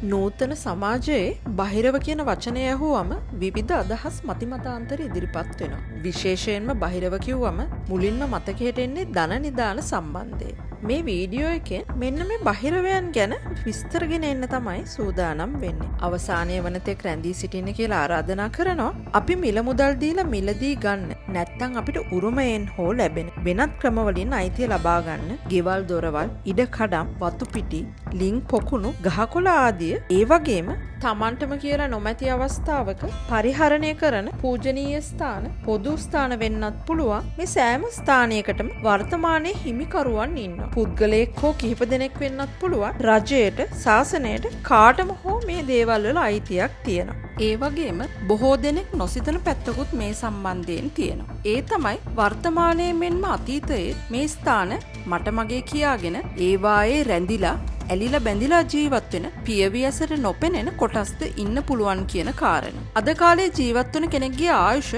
නූතන සමාජයේ බහිරව කියන වචනය ඇහුවම විවිධ අදහස් මතිමතාන්තර ඉදිරිපත් වෙනවා. විශේෂයෙන්ම බහිරව කිව්වම මුලින්ම මතකයට එන්නේ ධන නිදාන සම්බන්ධයෙන්. මේ වීඩියෝ එකෙන් මෙන්න මේ බහිරවයන් ගැන විස්තර ගෙන එන්න තමයි සූදානම් වෙන්නේ. අවසානයේ වනතෙක් රැඳී සිටින්න කියලා ආරාධනා කරනවා. අපි මිල මුදල් දීලා මිලදී ගන්න. නැත්තම් අපිට උරුමයෙන් හෝ ලැබෙන වෙනත් ක්‍රමවලින් අයිතිය ලබා ගන්න. ගෙවල් දොරවල්, ඉඩ කඩම්, වතු පිටි, ලිං පොකුණු, ගහකොළ ආදී ඒ වගේම තමන්ටම කියලා නොමැති අවස්ථාවක පරිහරණය කරන පූජනීය ස්ථාන, පොදු ස්ථාන වෙන්නත් පුළුවන්. මේ සෑම ස්ථානයකටම වර්තමානයේ හිමිකරුවන් ඉන්නවා. පුද්ගලයෙක් හෝ කිහිප දෙනෙක් වෙන්නත් පුළුවන්. රජයට, ශාසනයට කාටම හෝ මේ දේවල් වල අයිතියක් තියෙනවා. ඒ වගේම බොහෝ දෙනෙක් නොසිතන පැත්තකුත් මේ සම්බන්ධයෙන් තියෙනවා. ඒ තමයි වර්තමානයේ මෙන්ම අතීතයේ මේ ස්ථාන මට මගේ කියාගෙන ඒවායේ රැඳිලා ඇලිලා බැඳිලා ජීවත් වෙන පියවි ඇසට නොපෙනෙන කොටස්ද ඉන්න පුළුවන් කියන කාරණා. අද කාලේ ජීවත් වෙන කෙනෙක්ගේ ආයුෂ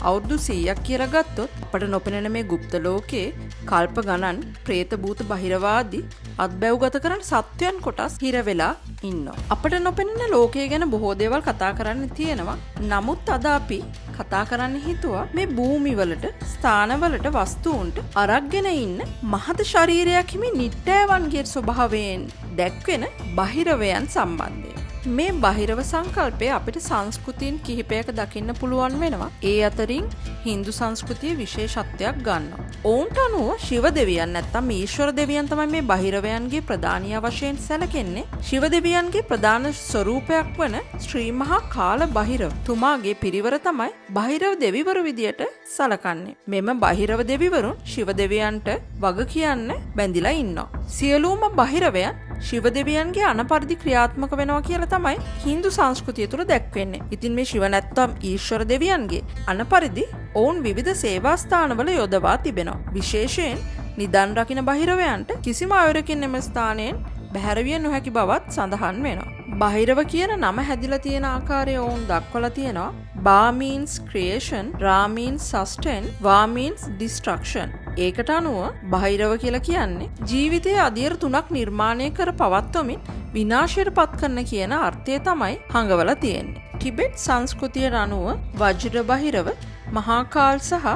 අවුරුදු 100ක් කියලා ගත්තොත් අපට නොපෙනෙන මේ গুপ্ত ලෝකේ කල්ප ගණන් പ്രേත භූත බහිරවාදී අත්බැව්ගත කරන සත්වයන් කොටස් හිර වෙලා ඉන්නවා. අපට නොපෙනෙන ලෝකය ගැන බොහෝ දේවල් කතා කරන්න තියෙනවා. නමුත් අද අපි කතා කරන්න හිතුවා මේ භූමිවලට, ස්ථානවලට, වස්තුන්ට අරක්ගෙන ඉන්න මහත් ශරීරයක් හිමි නිට්ටයවන්ගේ ස්වභාවයෙන් දැක්වෙන බහිරවයන් සම්බන්ධයෙන්. මේ බහිරව සංකල්පය අපිට සංස්කෘතීන් කිහිපයක දකින්න පුළුවන් වෙනවා. ඒ අතරින් හින්දු සංස්කෘතියේ විශේෂත්වයක් ගන්නවා. ඔවුන්ට අනුව ශිව දෙවියන් නැත්තම් ඊශ්වර දෙවියන් තමයි මේ බහිරවයන්ගේ ප්‍රධානීය වශයෙන් සැලකෙන්නේ. ශිව දෙවියන්ගේ ප්‍රධාන ස්වරූපයක් වන ශ්‍රී මහා කාල බහිරව තුමාගේ පිරිවර තමයි බහිරව දෙවිවරු විදියට සලකන්නේ. මෙම බහිරව දෙවිවරුන් ශිව දෙවියන්ට වග කියන්න බැඳිලා ඉන්නවා. සියලුම බහිරවයන් ශිව දෙවියන්ගේ අනපරිදි ක්‍රියාත්මක වෙනවා කියලා තමයි හින්දු සංස්කෘතිය තුළ දැක්වෙන්නේ. ඉතින් මේ ශිව නැත්තම් ඊශ්වර දෙවියන්ගේ අනපරිදි ඔවුන් විවිධ සේවා ස්ථානවල යොදවා තිබෙනවා. විශේෂයෙන් නිදන් රකින්න බහිරවයන්ට කිසිම අයුරකින් එම ස්ථානයෙන් බැහැරවිය නොහැකි බවත් සඳහන් වෙනවා. බහිරව කියන නම හැදිලා තියෙන ආකාරය ඔවුන් දක්වලා තියෙනවා. Ba means creation, Ra means sustain, Va means destruction. ඒකට අනුව බහිරව කියලා කියන්නේ ජීවිතයේ අදියර තුනක් නිර්මාණය කර පවත්වමින් විනාශයට පත් කරන කියන අර්ථය තමයි හංගවලා තියෙන්නේ. ටිබෙට් සංස්කෘතියට අනුව වජ්‍ර බහිරව, මහාකාල් සහ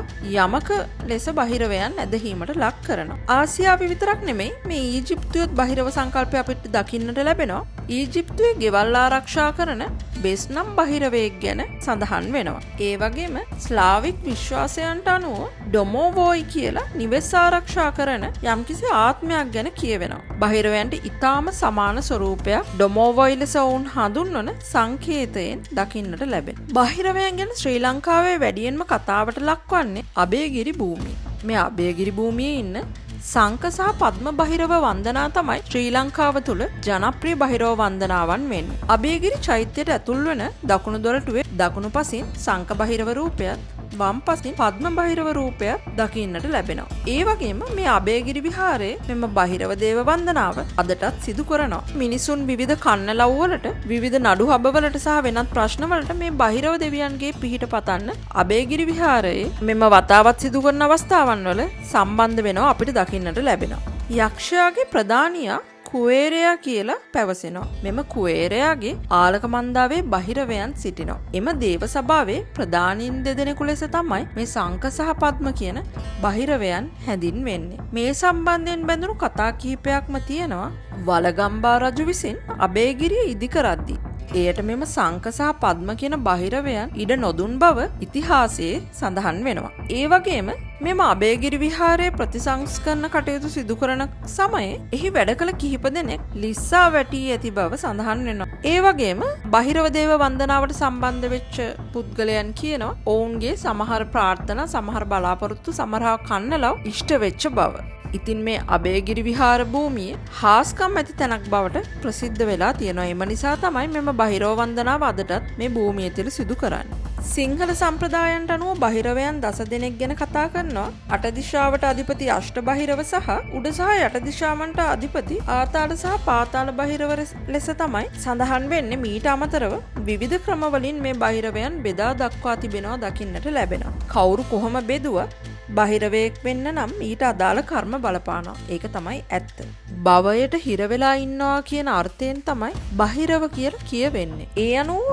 යමක ලෙස බහිරවයන් ඇදහිීමට ලක් කරනවා. ආසියාවේ විතරක් නෙමෙයි මේ ඊජිප්තුවේත් බහිරව සංකල්පය අපිට දකින්නට ලැබෙනවා. ඊජිප්තුවේ ගෙවල් ආරක්ෂා කරන බෙස් නම් බහිරවයෙක් ගැන සඳහන් වෙනවා. ඒ වගේම ස්ලාවික් විශ්වාසයන්ට අනුව ඩොමෝවෝයි කියලා නිවෙස් ආරක්ෂා කරන යම්කිසි ආත්මයක් ගැන කියවෙනවා. බහිරවයන්ට ඊටාම සමාන ස්වරූපයක් ඩොමෝවෝයි ලෙස වුන් හඳුන්වන සංකේතයෙන් දකින්නට ලැබෙන. බහිරවයන් ගැන ශ්‍රී ලංකාවේ වැඩියෙන්ම කතාවට ලක්වන්නේ අබේගිරි භූමිය. මේ අබේගිරි භූමියේ ඉන්න සංක සහ පද්ම බහිරව වන්දනා තමයි ශ්‍රී ලංකාව තුළ ජනප්‍රිය බහිරව වන්දනාවන් වෙන්නේ. අබේගිරි චෛත්‍යයට ඇතුල් වන දකුණු දොරටුවේ දකුණු පසින් සංක බහිරව රූපයත්, වම් පසින් පද්ම බහිරව රූපයත් දකින්නට ලැබෙනවා. ඒ වගේම මේ අබේගිරි විහාරයේ මෙම බහිරව දේව වන්දනාව අදටත් සිදු කරනවා. මිනිසුන් විවිධ කන්නලව් වලට, විවිධ නඩු හබවලට සහ වෙනත් ප්‍රශ්න වලට මේ බහිරව දෙවියන්ගේ පිහිට පතන්න අබේගිරි විහාරයේ මෙම වතාවත් සිදු කරන අවස්ථාවන් වල සම්බන්ධ වෙනවා අපිට දකින්නට ලැබෙනවා. යක්ෂයාගේ ප්‍රධානියා කුවේරයා කියලා පැවසෙනවා. මෙම කුවේරයාගේ ආලක මන්දාවේ බහිරවයන් සිටිනවා. එම දේව සභාවේ ප්‍රධානීන් දෙදෙනෙකු ලෙස තමයි මේ සංක සහ පද්ම කියන බහිරවයන් හැඳින්වෙන්නේ. මේ සම්බන්ධයෙන් බැඳුණු කතා කිහිපයක්ම තියෙනවා. වලගම්බා රජු විසින් අබේගිරිය ඉදි කරද්දී එයට මෙම සංක සහ පද්ම කියන බහිරවයන් ඉඩ නොදුන් බව ඉතිහාසයේ සඳහන් වෙනවා. ඒ වගේම මෙම අබේගිරි විහාරයේ ප්‍රතිසංස්කරණ කටයුතු සිදු කරන සමයේ එහි වැඩ කළ කිහිප දෙනෙක් ලිස්සා වැටී ඇති බව සඳහන් වෙනවා. ඒ වගේම බහිරව දේව වන්දනාවට සම්බන්ධ වෙච්ච පුද්ගලයන් කියනවා ඔවුන්ගේ සමහර ප්‍රාර්ථනා, සමහර බලාපොරොත්තු, සමහර කන්නලව් ඉෂ්ට වෙච්ච බව. ඉතින් මේ අබේගිරි විහාර භූමිය හාස්කම් ඇති තැනක් බවට ප්‍රසිද්ධ වෙලා තියෙනවා. එම නිසා තමයි මෙම බහිරව වන්දනාව අදටත් මේ භූමිය තුළ සිදු කරන්නේ. සිංහල සම්ප්‍රදායන්ට අනුව බහිරවයන් 10 දෙනෙක් ගැන කතා කරනවා. අට දිශාවට අධිපති අෂ්ට බහිරව සහ උඩ සහ යට දිශාවන්ට අධිපති ආතාල සහ පාතාල බහිරව ලෙස තමයි සඳහන් වෙන්නේ. මීට අමතරව විවිධ ක්‍රමවලින් මේ බහිරවයන් බෙදා දක්වා තිබෙනවා දකින්නට ලැබෙනවා. කවුරු කොහොම බෙදුවත් බහිරවයෙක් වෙන්න නම් ඊට අදාළ කර්ම බලපානවා. ඒක තමයි ඇත්ත. භවයට හිර වෙලා ඉන්නවා කියන අර්ථයෙන් තමයි බහිරව කියලා කියවෙන්නේ. ඒ අනුව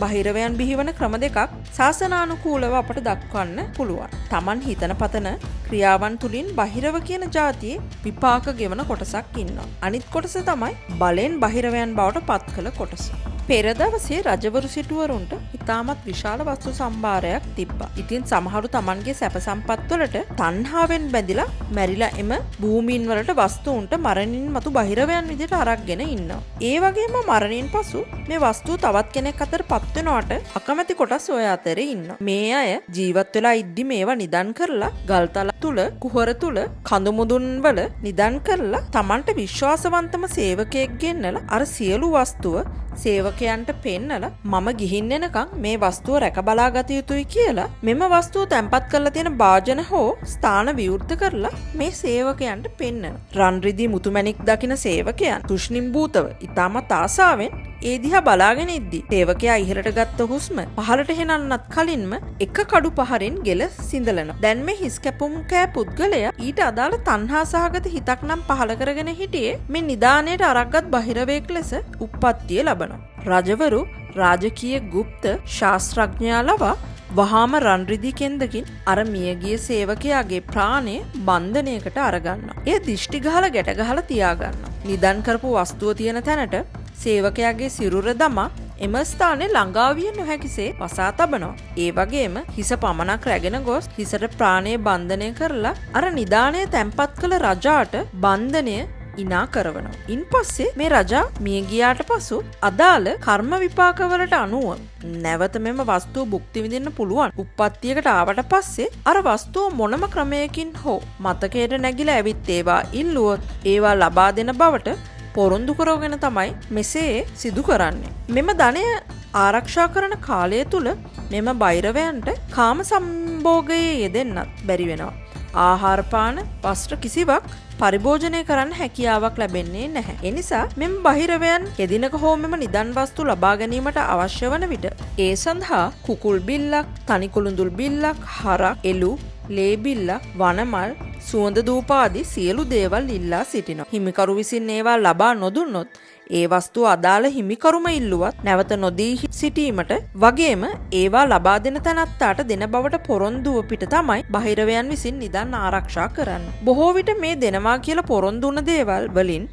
බහිරවයන් බිහිවන ක්‍රම දෙකක් ශාසනානුකූලව අපට දක්වන්න පුළුවන්. Taman හිතන පතන ක්‍රියාවන් තුලින් බහිරව කියන જાතියේ විපාක ගෙවන කොටසක් ඉන්නවා. අනිත් කොටස තමයි බලෙන් බහිරවයන් බවට පත් කළ කොටස. පෙර දවසේ රජවරු සිටුවරුන්ට ඉතාමත් විශාල වස්තු සම්භාරයක් තිබ්බා. ඉතින් සමහරු Tamanගේ සැප සම්පත් වලට තණ්හාවෙන් බැඳිලා මැරිලා එම භූමීන් වලට වස්තුන්ට මරණින් මතු බහිරවයන් විදිහට අරක්ගෙන ඉන්නවා. ඒ වගේම මරණින් පසු මේ වස්තු තවත් කෙනෙක් අතර පත් වෙනවට අකමැති කොටස් ඔය අතරේ ඉන්නවා. මේ අය ජීවත් වෙලා ඉද්දි මේවා නිදන් කරලා ගල්තල තුල කුහර තුල කඳු මුදුන් වල නිදන් කරලා Tamanට විශ්වාසවන්තම සේවකයෙක් ගෙන්නලා අර සියලු වස්තුව සේවකයන්ට පෙන්නලා මම ගිහින් එනකම් මේ වස්තුව රැක බලා ගත යුතුයි කියලා මෙම වස්තුව තැන්පත් කරලා තියෙන භාජන හෝ ස්ථාන විවෘත කරලා මේ සේවකයන්ට පෙන්නන. රන් රිදී මුතුමැණික් දකින සේවකයන් තුෂ්ණිම්භූතව ඊටමත් ආසාවෙන් ඒ දිහා බලාගෙන ඉද්දි සේවකයා ඉහළට ගත්ත හුස්ම පහළට හෙනන්නත් කලින්ම එක කඩු පහරින් ගෙල සිඳලනවා. දැන් මේ හිස් කැපුම් කෑ පුද්ගලයා ඊට අදාළ තණ්හා සහගත හිතක් නම් පහළ කරගෙන හිටියේ මේ නිදාණයට අරක්ගත් බහිරවයෙක් ලෙස උප්පත්තිය ලබනවා. රජවරු රාජකීය গুপ্ত ශාස්ත්‍රඥයා ලවා වහාම රන් රිදී කෙන්දකින් අර මියගිය සේවකයාගේ ප්‍රාණය බන්ධනයකට අරගන්නවා. ඒ දිෂ්ටි ගහලා ගැට ගහලා තියාගන්නවා. නිදන් කරපු වස්තුව තියෙන තැනට සේවකයාගේ සිරුර දමා එම ස්ථානයේ ළඟා විය නොහැකිසේ වසා තබනවා. ඒ වගේම හිස පමණක් රැගෙන ගොස් හිසට ප්‍රාණය බන්ධනය කරලා අර නිදාණය තැන්පත් කළ රජාට බන්ධනය ඉනා කරවනවා. ඉන්පස්සේ මේ රජා මිය ගියාට පසු අදාළ කර්ම විපාකවලට අනුව නැවත මෙම වස්තුව භුක්ති විඳින්න පුළුවන්. උප්පත්තියකට ආවට පස්සේ අර වස්තුව මොනම ක්‍රමයකින් හෝ මතකයට නැගිලා ඇවිත් ඒවා ඉල්ලුවොත් ඒවා ලබා දෙන බවට පොරොන්දු කරගෙන තමයි මෙසේ සිදු කරන්නේ. මෙම ධනය ආරක්ෂා කරන කාලය තුල මෙම බෛරවයන්ට කාම සම්භෝගයේ යෙදෙන්නත් බැරි වෙනවා. ආහාර පාන වස්ත්‍ර කිසිවක් පරිභෝජනය කරන්න හැකියාවක් ලැබෙන්නේ නැහැ. ඒ නිසා මෙම බහිරවයන් එදිනක හෝ මෙම නිදන් වස්තු ලබා ගැනීමට අවශ්‍ය වන විට ඒ සඳහා කුකුල් බිල්ලක්, තනි කුළුඳුල් බිල්ලක්, හරක්, එළු, ලේ බිල්ලක්, වනමල්, සුවඳ ධූප ආදී සියලු දේවල් ඉල්ලා සිටිනවා. හිමිකරු විසින් ඒවා ලබා නොදුන්නොත් ඒ වස්තුව අදාළ හිමිකරුම ඉල්ලුවත් නැවත නොදී සිටීමට වගේම ඒවා ලබා දෙන තැනැත්තාට දෙන බවට පොරොන්දුව පිට තමයි බහිරවයන් විසින් නිදන් ආරක්ෂා කරන්නේ. බොහෝ විට මේ දෙනවා කියලා පොරොන්දු වුණ දේවල් වලින්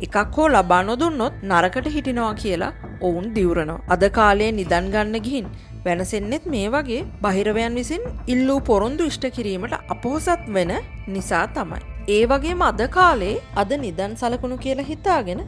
එකක් හෝ ලබා නොදුන්නොත් නරකට හිටිනවා කියලා ඔවුන් දිවුරනවා. අද කාලේ නිදන් ගන්න ගිහින් වෙනසෙන්නෙත් මේ වගේ බහිරවයන් විසින් ඉල්ලූ පොරොන්දු ඉෂ්ට කිරීමට අපොහසත් වෙන නිසා තමයි. ඒ වගේම අද කාලේ අද නිදන් සලකුණු කියලා හිතාගෙන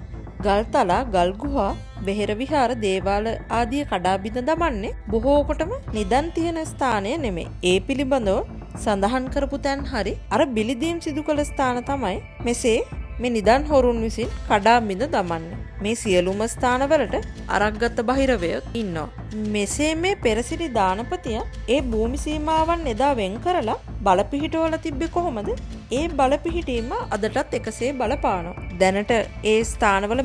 ගල්තලා, ගල්ගුහා, වෙහෙර විහාර, දේවාල ආදී කඩා බිඳ දමන්නේ බොහෝකොටම නිදන් තියෙන ස්ථානය නෙමෙයි. ඒ පිළිබඳව සඳහන් කරපු තැන් හරි අර බිලිදීම් සිදු කළ ස්ථාන තමයි මෙසේ මේ නිදන් හොරුන් විසින් කඩා බිඳ දමන්නේ. මේ සියලුම ස්ථානවලට අරක්ගත් බහිරවයෝ ඉන්නවා. මෙසේ මේ පෙරසිරි දානපතිය ඒ භූමි සීමාවන් එදා වෙන් කරලා බලපිහිටවල තිබ්බේ කොහොමද? ඒ බලපිහිටීම අදටත් එකසේ බලපානවා. දැනට ඒ ස්ථානවල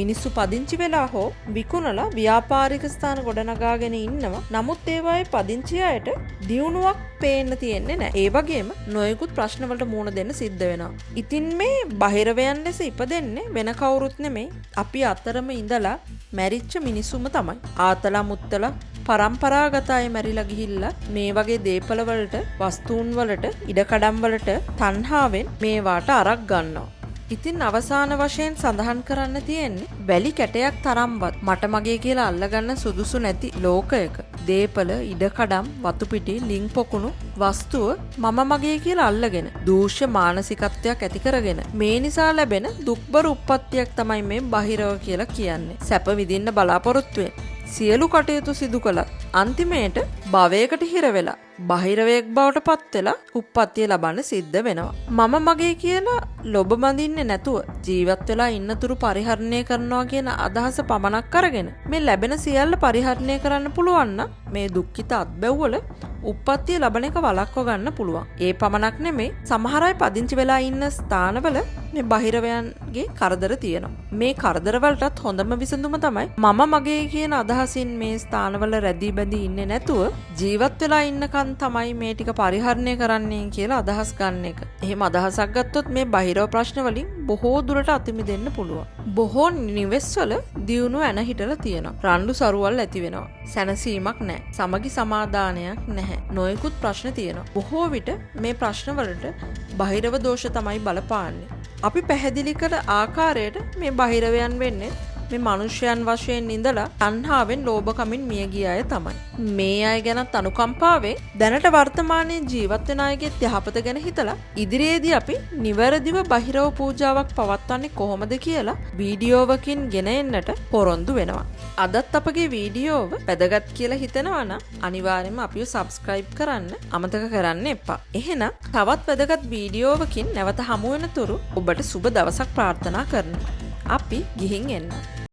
මිනිස්සු පදිංචි වෙලා හෝ විකුණලා ව්‍යාපාරික ස්ථාන ගොඩනගාගෙන ඉන්නවා. නමුත් ඒවායේ පදිංචි අයට දියුණුවක් පේන්න තියෙන්නේ නැහැ. ඒ වගේම නොයෙකුත් ප්‍රශ්නවලට මුහුණ දෙන්න සිද්ධ වෙනවා. ඉතින් මේ බහිරවයන් ලෙස ඉපදෙන්නේ වෙන කවුරුත් නෙමෙයි. අපි අතරම ඉඳලා මැරිච්ච මිනිසුම තමයි. ආතලා මුත්තලා පරම්පරාගතයි මැරිලා ගිහිල්ලා මේ වගේ දේපල වලට, වස්තුන් වලට, ඉඩකඩම් වලට තණ්හාවෙන් මේවාට අරක් ගන්නවා. ඉතින් අවසාන වශයෙන් සඳහන් කරන්න තියෙන්නේ වැලි කැටයක් තරම්වත් මට මගේ කියලා අල්ලගන්න සුදුසු නැති ලෝකයක දේපල, ඉඩකඩම්, වතුපිටි, ලිං පොකුණු වස්තුව මම මගේ කියලා අල්ලගෙන දූෂ්‍ය මානසිකත්වයක් ඇති කරගෙන මේ නිසා ලැබෙන දුක්බර උප්පත්තියක් තමයි මේ බහිරව කියලා කියන්නේ. සැප විඳින්න බලාපොරොත්තු වෙන සියලු කටයුතු සිදු කළත් අන්තිමේට භවයකට හිර වෙලා බහිරවයෙක් බවට පත් වෙලා උප්පත්තිය ලබන්න සිද්ධ වෙනවා. මම මගේ කියලා ලොබ බඳින්නේ නැතුව ජීවත් වෙලා ඉන්නතුරු පරිහරණය කරනවා කියන අදහස පමණක් අරගෙන මේ ලැබෙන සියල්ල පරිහරණය කරන්න පුළුවන් නම් මේ දුක්ඛිත අත්බැව්වල උප්පත්තිය ලබන එක වළක්ව ගන්න පුළුවන්. ඒ පමණක් නෙමෙයි සමහර අය පදිංචි වෙලා ඉන්න ස්ථානවල මේ බහිරවයන්ගේ කරදර තියෙනවා. මේ කරදරවලටත් හොඳම විසඳුම තමයි මම මගේ කියන අදහසින් මේ ස්ථානවල රැඳී බැඳී ඉන්නේ නැතුව ජීවත් වෙලා ඉන්නකන් තමයි මේ ටික පරිහරණය කරන්නේ කියලා අදහස් ගන්න එක. එහෙම අදහසක් ගත්තොත් මේ බහිරව ප්‍රශ්න වලින් බොහෝ දුරට අතිමිදෙන්න පුළුවන්. බොහෝ නිවෙස්වල දියුණුව ඇන හිටලා තියෙනවා. රණ්ඩු සරුවල් ඇති වෙනවා. සැනසීමක් නැහැ. සමගි සමාදානයක් නැහැ. නොයෙකුත් ප්‍රශ්න තියෙනවා. බොහෝ විට මේ ප්‍රශ්න වලට බහිරව දෝෂ තමයි බලපාන්නේ. අපි පැහැදිලි කළ ආකාරයට මේ බහිරවයන් වෙන්නේ මේ මනුෂ්‍යයන් වශයෙන් ඉඳලා තණ්හාවෙන් ලෝභකමින් මිය ගිය අය තමයි. මේ අය ගැනත් අනුකම්පාවෙන් දැනට වර්තමානයේ ජීවත් වෙන අයගේ යහපත ගැන හිතලා ඉදිරියේදී අපි නිවැරදිව බහිරව පූජාවක් පවත්වන්නේ කොහොමද කියලා වීඩියෝවකින් ගෙන එන්නට පොරොන්දු වෙනවා. අදත් අපගේ වීඩියෝව වැදගත් කියලා හිතනවා නම් අනිවාර්යයෙන්ම අපිව subscribe කරන්න අමතක කරන්න එපා. එහෙනම් තවත් වැදගත් වීඩියෝවකින් නැවත හමු වෙනතුරු ඔබට සුබ දවසක් ප්‍රාර්ථනා කරනවා. අපි ගිහින් එන්න.